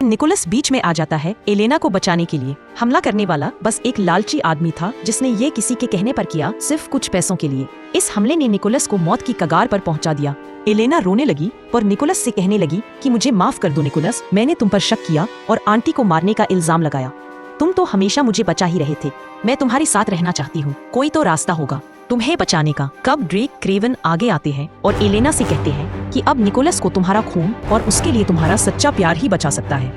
Nicholas बीच में आ जाता है एलेना को बचाने के लिए। हमला करने वाला बस एक लालची आदमी था जिसने ये किसी के कहने पर किया, सिर्फ कुछ पैसों के लिए। इस हमले ने निकोलस को मौत की कगार पर पहुंचा दिया। एलेना रोने लगी और निकोलस से कहने लगी कि मुझे माफ कर दो निकोलस, मैंने तुम पर शक किया और आंटी को मारने का इल्जाम लगाया। तुम तो हमेशा मुझे बचा ही रहे थे, मैं तुम्हारे साथ रहना चाहती हूँ, कोई तो रास्ता होगा तुम्हें बचाने का। कब ड्रेक क्रेवन आगे आते हैं और एलेना से कहते हैं कि अब निकोलस को तुम्हारा खून और उसके लिए तुम्हारा सच्चा प्यार ही बचा सकता है।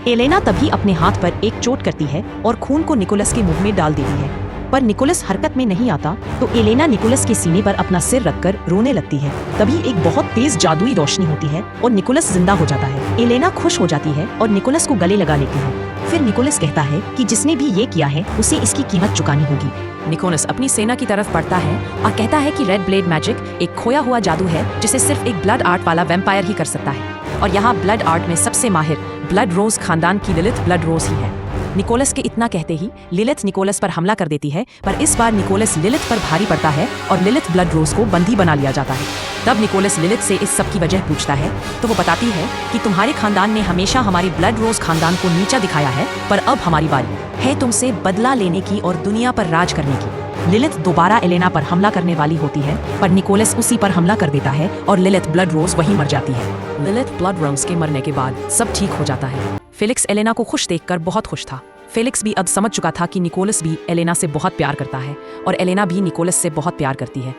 एलेना तभी अपने हाथ पर एक चोट करती है और खून को निकोलस के मुंह में डाल देती है, पर निकोलस हरकत में नहीं आता तो एलेना निकोलस के सीने पर अपना सिर रखकर रोने लगती है। तभी एक बहुत तेज जादुई रोशनी होती है और निकोलस जिंदा हो जाता है। एलेना खुश हो जाती है और निकोलस को गले लगा लेती है। फिर निकोलस कहता है कि जिसने भी ये किया है उसे इसकी कीमत चुकानी होगी। निकोलस अपनी सेना की तरफ बढ़ता है और कहता है कि रेड ब्लेड मैजिक एक खोया हुआ जादू है जिसे सिर्फ एक ब्लड आर्ट वाला वैम्पायर ही कर सकता है, और यहाँ ब्लड आर्ट में सबसे माहिर ब्लड रोज खानदान की लिलिथ ब्लड रोज ही है। निकोलस के इतना कहते ही लिलिथ निकोलस पर हमला कर देती है, पर इस बार निकोलस लिलिथ पर भारी पड़ता है और लिलिथ ब्लड रोज को बंदी बना लिया जाता है। तब निकोलस लिलिथ से इस सब की वजह पूछता है तो वो बताती है कि तुम्हारे खानदान ने हमेशा हमारी ब्लड रोज खानदान को नीचा दिखाया है, पर अब हमारी बारी है तुमसे बदला लेने की और दुनिया पर राज करने की। लिलिथ दोबारा एलेना पर हमला करने वाली होती है, पर निकोलस उसी पर हमला कर देता है और लिलिथ ब्लड रोज वहीं मर जाती है। लिलिथ ब्लड रोज के मरने के बाद सब ठीक हो जाता है। फेलिक्स एलेना को खुश देखकर बहुत खुश था। फेलिक्स भी अब समझ चुका था कि निकोलस भी एलेना से बहुत प्यार करता है और एलेना भी निकोलस से बहुत प्यार करती है।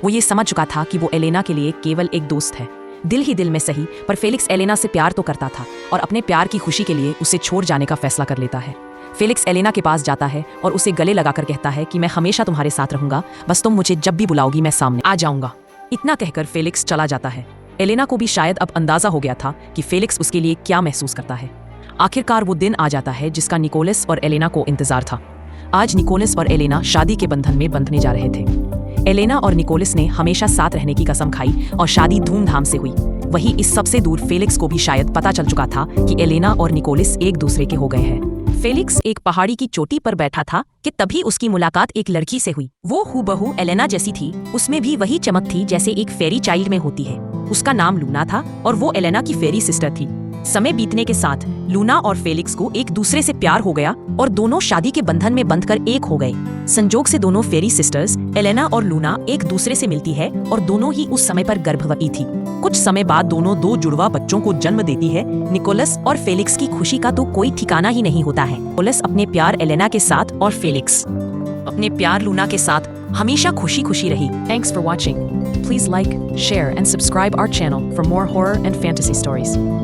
वो ये समझ चुका था कि वो एलेना के लिए केवल एक दोस्त है, दिल ही दिल में सही, पर फेलिक्स एलेना से प्यार तो करता था और अपने प्यार की खुशी के लिए उसे छोड़ जाने का फैसला कर लेता है। फेलिक्स एलेना के पास जाता है और उसे गले लगाकर कहता है कि मैं हमेशा तुम्हारे साथ रहूंगा, बस तुम मुझे जब भी बुलाओगी मैं सामने आ जाऊंगा। इतना कहकर फेलिक्स चला जाता है। एलेना को भी शायद अब अंदाजा हो गया था कि फेलिक्स उसके लिए क्या महसूस करता है। आखिरकार वो दिन आ जाता है जिसका निकोलस और एलेना को इंतजार था। आज निकोलस और एलेना शादी के बंधन में बंधने जा रहे थे। एलेना और निकोलस ने हमेशा साथ रहने की कसम खाई और शादी धूमधाम से हुई। वही इस सबसे दूर फेलिक्स को भी शायद पता चल चुका था कि एलेना और निकोलस एक दूसरे के हो गए हैं। फेलिक्स एक पहाड़ी की चोटी पर बैठा था कि तभी उसकी मुलाकात एक लड़की से हुई। वो हूबहू एलेना जैसी थी, उसमें भी वही चमक थी जैसे एक फेरी चाइल्ड में होती है। उसका नाम लूना था और वो एलेना की फेरी सिस्टर थी। समय बीतने के साथ लूना और फेलिक्स को एक दूसरे से प्यार हो गया और दोनों शादी के बंधन में बंधकर एक हो गए। संजोग से दोनों फेरी सिस्टर्स एलेना और लूना एक दूसरे से मिलती है और दोनों ही उस समय पर गर्भवती थी। कुछ समय बाद दोनों दो जुड़वा बच्चों को जन्म देती है। निकोलस और फेलिक्स की खुशी का तो कोई ठिकाना ही नहीं होता है। निकोलस अपने प्यार एलेना के साथ और फेलिक्स अपने प्यार लूना के साथ हमेशा खुशी खुशी रही। Thanks for watching. Please like, share and subscribe our channel for more horror and fantasy stories.